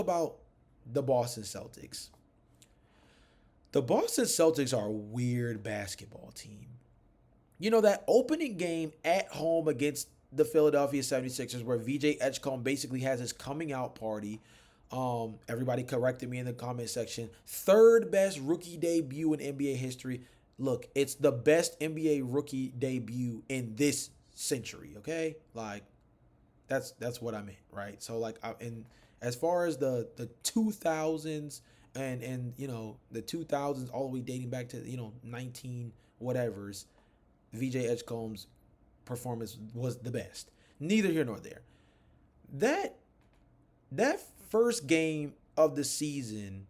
About the Boston Celtics. The Boston Celtics are a weird basketball team. You know, that opening game at home against the Philadelphia 76ers where VJ Edgecombe basically has his coming out party. Everybody corrected me in the comment section. Third best rookie debut in NBA history. Look, it's the best NBA rookie debut in this century, okay? Like that's what I meant, right? So like and as far as the 2000s and the 2000s all the way dating back to 19 whatever's, VJ Edgecombe's performance was the best. Neither here nor there. That that first game of the season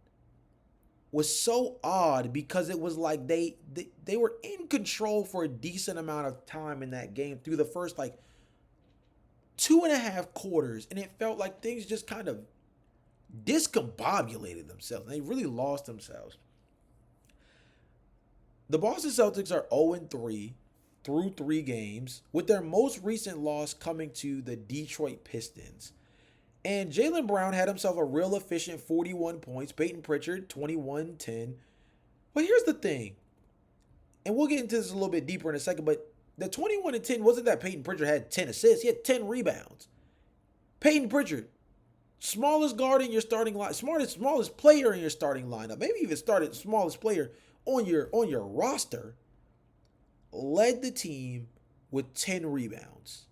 was so odd because it was like they were in control for a decent amount of time in that game through the first like 2.5 quarters, and it felt like things just kind of discombobulated themselves. They really lost themselves. The Boston Celtics are 0-3 through 3 games, with their most recent loss coming to the Detroit Pistons. And Jalon Brown had himself a real efficient 41 points. Peyton Pritchard, 21-10. But here's the thing, and we'll get into this a little bit deeper in a second, but the 21-10 wasn't that Peyton Pritchard had 10 assists. He had 10 rebounds. Peyton Pritchard, smallest guard in your starting line, smallest player in your starting lineup, maybe even started smallest player on your roster, led the team with 10 rebounds.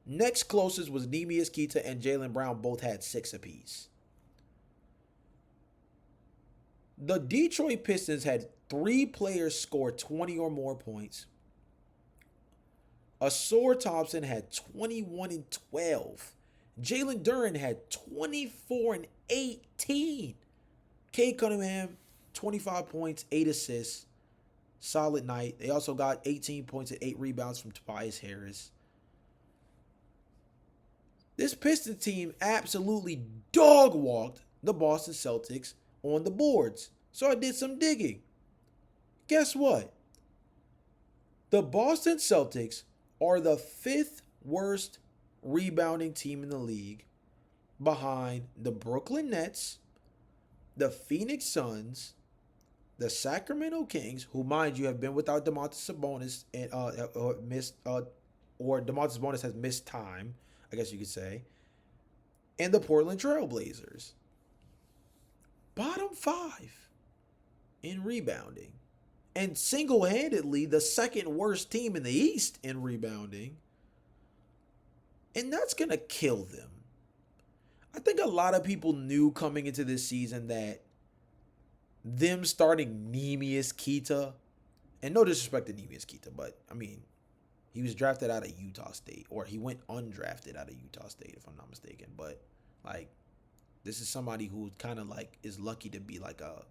Next closest was Neemias Queta and Jalon Brown, both had 6 apiece. The Detroit Pistons had 3 players score 20 or more points. Asor Thompson had 21 and 12. Jalen Duren had 24 and 18. Cade Cunningham, 25 points, 8 assists. Solid night. They also got 18 points and 8 rebounds from Tobias Harris. This Pistons team absolutely dog walked the Boston Celtics on the boards. So I did some digging. Guess what? The Boston Celtics are the 5th worst rebounding team in the league, behind the Brooklyn Nets, the Phoenix Suns, the Sacramento Kings, who, mind you, have been without Domantas Sabonis and or Domantas Sabonis has missed time, I guess you could say, and the Portland Trail Blazers. Bottom 5 in rebounding, and single-handedly the 2nd worst team in the East in rebounding. And that's going to kill them. I think a lot of people knew coming into this season that them starting Neemias Queta, and no disrespect to Neemias Queta, but I mean, he was drafted out of Utah State, or he went undrafted out of Utah State, if I'm not mistaken. But like, this is somebody who kind of like is lucky to be like a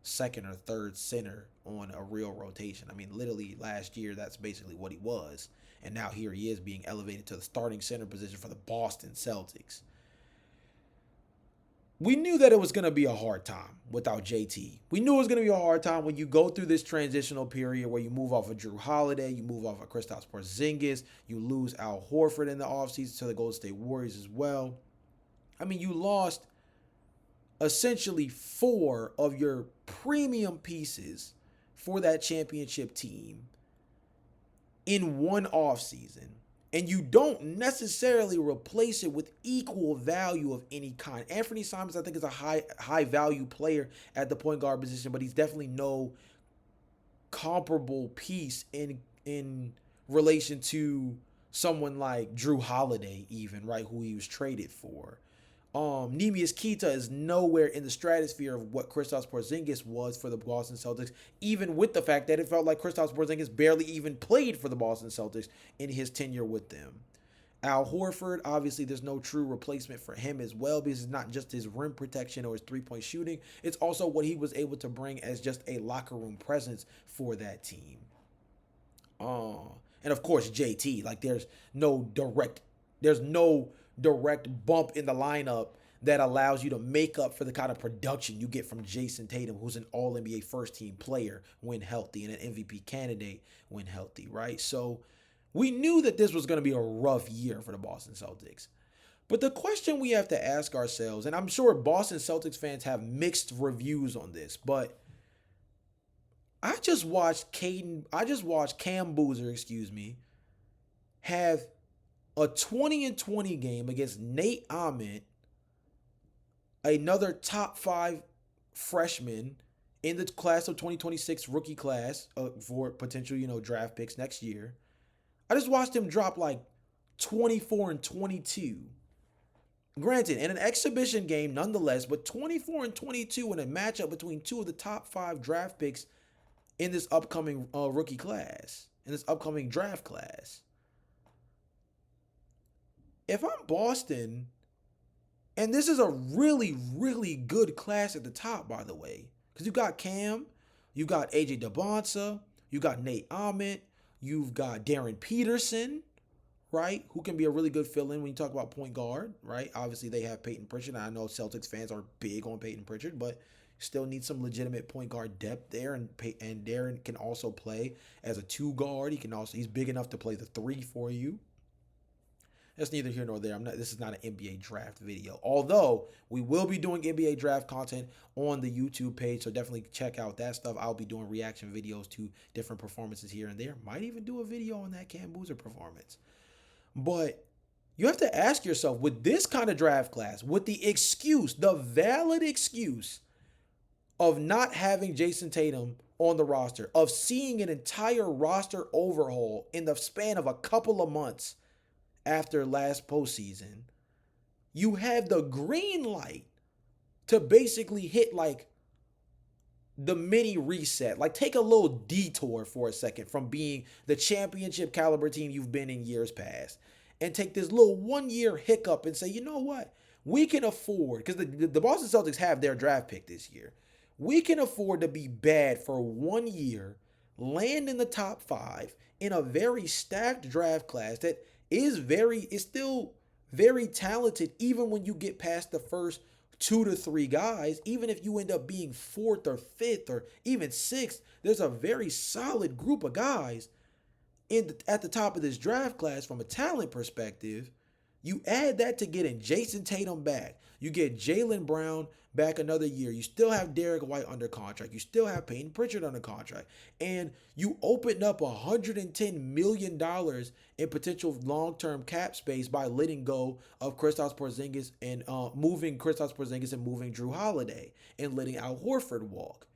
2nd or 3rd center on a real rotation. I mean, literally last year, that's basically what he was. And now here he is being elevated to the starting center position for the Boston Celtics. We knew that it was going to be a hard time without JT. We knew it was going to be a hard time when you go through this transitional period where you move off of Drew Holiday, you move off of Kristaps Porzingis, you lose Al Horford in the offseason to the Golden State Warriors as well. I mean, you lost essentially 4 of your premium pieces for that championship team in one offseason, and you don't necessarily replace it with equal value of any kind. Anthony Simons, I think, is a high value player at the point guard position, but he's definitely no comparable piece in relation to someone like Drew Holiday, even, right, who he was traded for. Neemias Queta is nowhere in the stratosphere of what Kristaps Porzingis was for the Boston Celtics, even with the fact that it felt like Kristaps Porzingis barely even played for the Boston Celtics in his tenure with them. Al Horford, obviously, there's no true replacement for him as well, because it's not just his rim protection or his three-point shooting. It's also what he was able to bring as just a locker room presence for that team. And of course, JT, like there's no direct bump in the lineup that allows you to make up for the kind of production you get from Jason Tatum, who's an All-NBA first-team player when healthy and an MVP candidate when healthy, right? So we knew that this was going to be a rough year for the Boston Celtics. But the question we have to ask ourselves, and I'm sure Boston Celtics fans have mixed reviews on this, but I just watched Cam Boozer, excuse me, have a 20 and 20 game against Nate Ahmed, another top 5 freshman in the class of 2026 rookie class for potential, draft picks next year. I just watched him drop like 24 and 22. Granted, in an exhibition game nonetheless, but 24 and 22 in a matchup between two of the top 5 draft picks in this upcoming rookie class, in this upcoming draft class. If I'm Boston, and this is a really, really good class at the top, by the way, because you got Cam, you got AJ DeBonsa, you got Nate Ahmed, you've got Darren Peterson, right? Who can be a really good fill-in when you talk about point guard, right? Obviously, they have Peyton Pritchard. I know Celtics fans are big on Peyton Pritchard, but still need some legitimate point guard depth there. And Darren can also play as a 2 guard. He's big enough to play the 3 for you. That's neither here nor there. This is not an NBA draft video. Although we will be doing NBA draft content on the YouTube page, so definitely check out that stuff. I'll be doing reaction videos to different performances here and there. Might even do a video on that Cam Boozer performance. But you have to ask yourself, with this kind of draft class, with the valid excuse of not having Jason Tatum on the roster, of seeing an entire roster overhaul in the span of a couple of months after last postseason, you have the green light to basically hit like the mini reset, like take a little detour for a second from being the championship caliber team you've been in years past, and take this little 1-year hiccup and say, you know what, we can afford, because the Boston Celtics have their draft pick this year. We can afford to be bad for 1 year, land in the top 5 in a very stacked draft class that is still very talented, even when you get past the first 2 to 3 guys. Even if you end up being 4th or 5th or even 6th, there's a very solid group of guys at the top of this draft class from a talent perspective. You add that to getting Jason Tatum back. You get Jaylen Brown back another year. You still have Derek White under contract. You still have Peyton Pritchard under contract. And you open up $110 million in potential long-term cap space by letting go of Kristaps Porzingis and moving Kristaps Porzingis and moving Drew Holiday and letting Al Horford walk.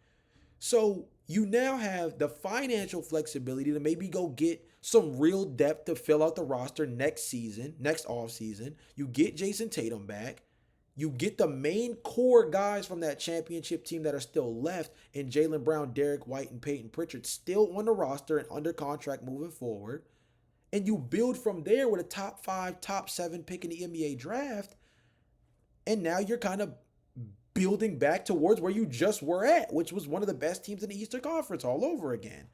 So you now have the financial flexibility to maybe go get some real depth to fill out the roster next offseason. You get Jason Tatum back. You get the main core guys from that championship team that are still left in Jaylen Brown, Derek White, and Peyton Pritchard still on the roster and under contract moving forward. And you build from there with a top 5, top 7 pick in the NBA draft. And now you're kind of building back towards where you just were at, which was one of the best teams in the Eastern Conference all over again.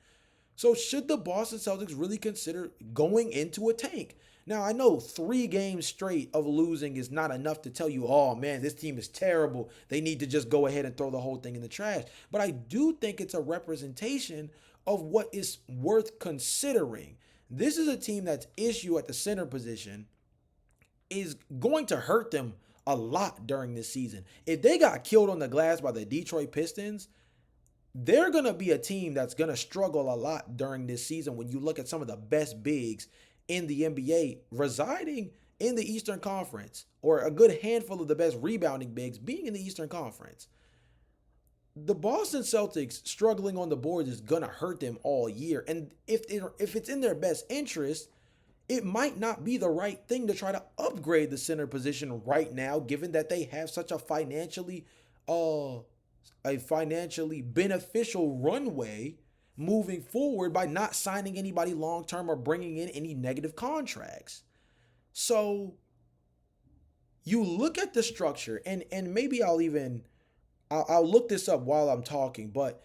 So should the Boston Celtics really consider going into a tank? Now, I know 3 games straight of losing is not enough to tell you, oh man, this team is terrible. They need to just go ahead and throw the whole thing in the trash. But I do think it's a representation of what is worth considering. This is a team that's issue at the center position is going to hurt them a lot during this season. If they got killed on the glass by the Detroit Pistons, they're going to be a team that's going to struggle a lot during this season when you look at some of the best bigs in the NBA residing in the Eastern Conference, or a good handful of the best rebounding bigs being in the Eastern Conference. The Boston Celtics struggling on the boards is going to hurt them all year. And if it's in their best interest, it might not be the right thing to try to upgrade the center position right now, given that they have such a financially beneficial runway moving forward by not signing anybody long-term or bringing in any negative contracts. So you look at the structure, and maybe I'll look this up while I'm talking, but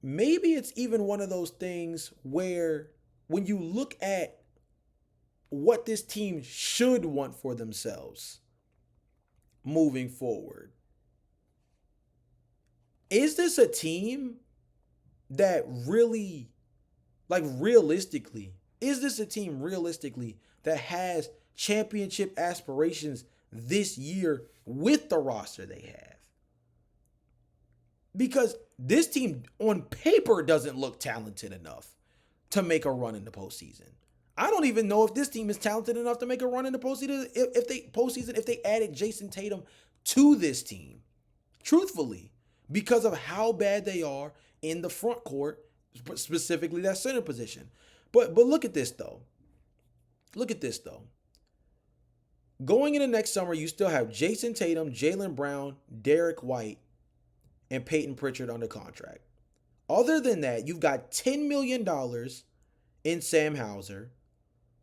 maybe it's even one of those things where when you look at what this team should want for themselves moving forward, is this a team that really, realistically, is this a team realistically that has championship aspirations this year with the roster they have. Because this team on paper doesn't look talented enough to make a run in the postseason. I don't even know if this team is talented enough to make a run in the postseason if they added Jason Tatum to this team. Truthfully, because of how bad they are in the front court, specifically that center position. But look at this though. Look at this though. Going into next summer, you still have Jason Tatum, Jaylen Brown, Derek White, and Peyton Pritchard under contract. Other than that, you've got $10 million in Sam Hauser.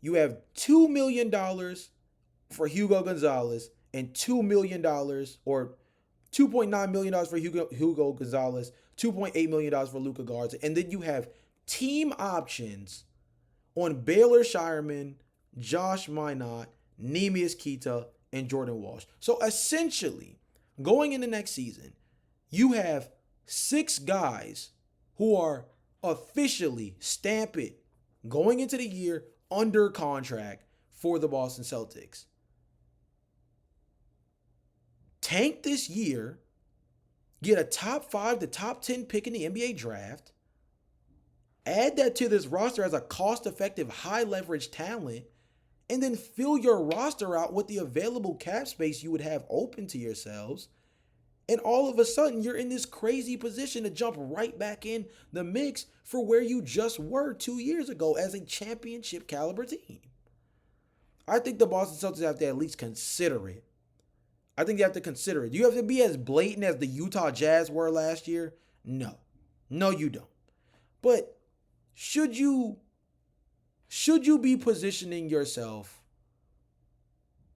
You have $2 million for Hugo Gonzalez and $2 million or $2.9 million for Hugo Gonzalez, $2.8 million for Luka Garza. And then you have team options on Baylor Shireman, Josh Minot, Neemias Queta, and Jordan Walsh. So essentially, going into next season, you have 6 guys who are officially, stamp it, going into the year under contract for the Boston Celtics. Tank this year, get a top 5 to top 10 pick in the NBA draft, add that to this roster as a cost-effective, high-leverage talent, and then fill your roster out with the available cap space you would have open to yourselves. And all of a sudden, you're in this crazy position to jump right back in the mix for where you just were 2 years ago as a championship caliber team. I think the Boston Celtics have to at least consider it. I think you have to consider it. Do you have to be as blatant as the Utah Jazz were last year? No. No, you don't. But should you be positioning yourself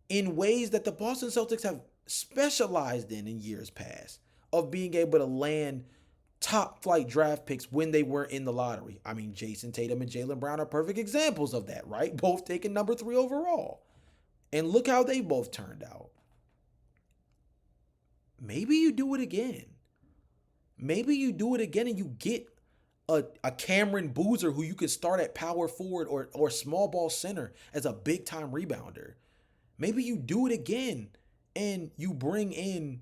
in ways that the Boston Celtics have specialized in years past, of being able to land top flight draft picks when they were in the lottery? I mean, Jason Tatum and Jaylen Brown are perfect examples of that, right? Both taking number 3 overall. And look how they both turned out. Maybe you do it again. Maybe you do it again and you get a Cameron Boozer who you could start at power forward or small ball center as a big time rebounder. Maybe you do it again and you bring in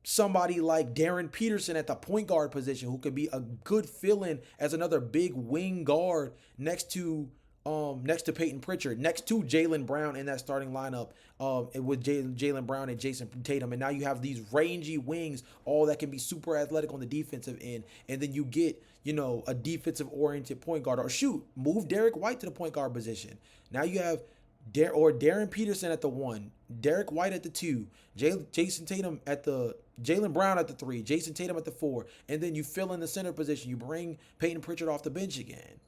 somebody like Darren Peterson at the point guard position who could be a good fill-in as another big wing guard next to Peyton Pritchard, next to Jaylen Brown in that starting lineup with Jaylen Brown and Jason Tatum. And now you have these rangy wings, all that can be super athletic on the defensive end. And then you get, a defensive-oriented point guard. Or move Derek White to the point guard position. Now you have Darren Peterson at the 1, Derek White at the 2, Jaylen Brown at the 3, Jason Tatum at the 4, and then you fill in the center position. You bring Peyton Pritchard off the bench again.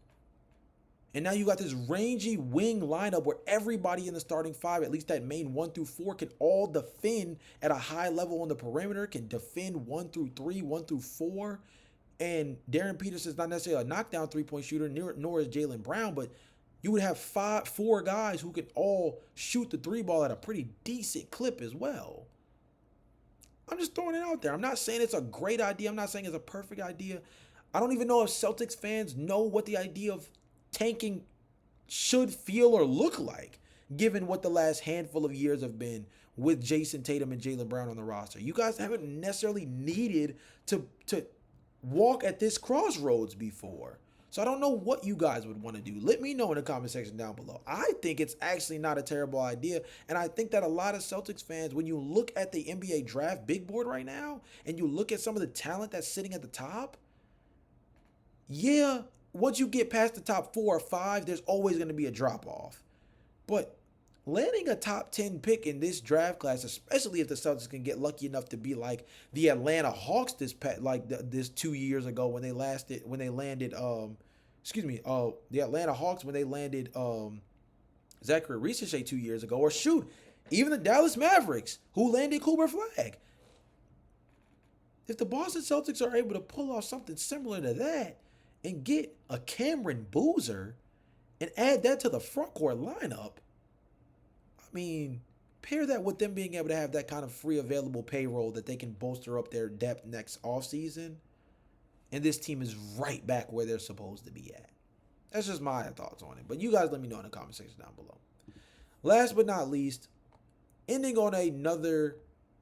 And now you got this rangy wing lineup where everybody in the starting 5, at least that main 1 through 4, can all defend at a high level on the perimeter, can defend 1 through 3, 1 through 4. And Darren Peterson's not necessarily a knockdown three-point shooter, nor is Jaylen Brown, but you would have 4 guys who could all shoot the 3 ball at a pretty decent clip as well. I'm just throwing it out there. I'm not saying it's a great idea. I'm not saying it's a perfect idea. I don't even know if Celtics fans know what the idea of tanking should feel or look like, given what the last handful of years have been with Jason Tatum and Jaylen Brown on the roster. You guys haven't necessarily needed to walk at this crossroads before. So I don't know what you guys would want to do. Let me know in the comment section down below. I think it's actually not a terrible idea. And I think that a lot of Celtics fans, when you look at the NBA draft big board right now, and you look at some of the talent that's sitting at the top, yeah, once you get past the top 4 or 5, there's always going to be a drop-off. But landing a top 10 pick in this draft class, especially if the Celtics can get lucky enough to be like the Atlanta Hawks this 2 years ago when they landed the Atlanta Hawks when they landed Zachary Ricochet 2 years ago, or even the Dallas Mavericks who landed Cooper Flag. If the Boston Celtics are able to pull off something similar to that and get a Cameron Boozer and add that to the front court lineup, I mean, pair that with them being able to have that kind of free available payroll that they can bolster up their depth next offseason, and this team is right back where they're supposed to be at. That's just my thoughts on it. But you guys let me know in the comment section down below. Last but not least, ending on another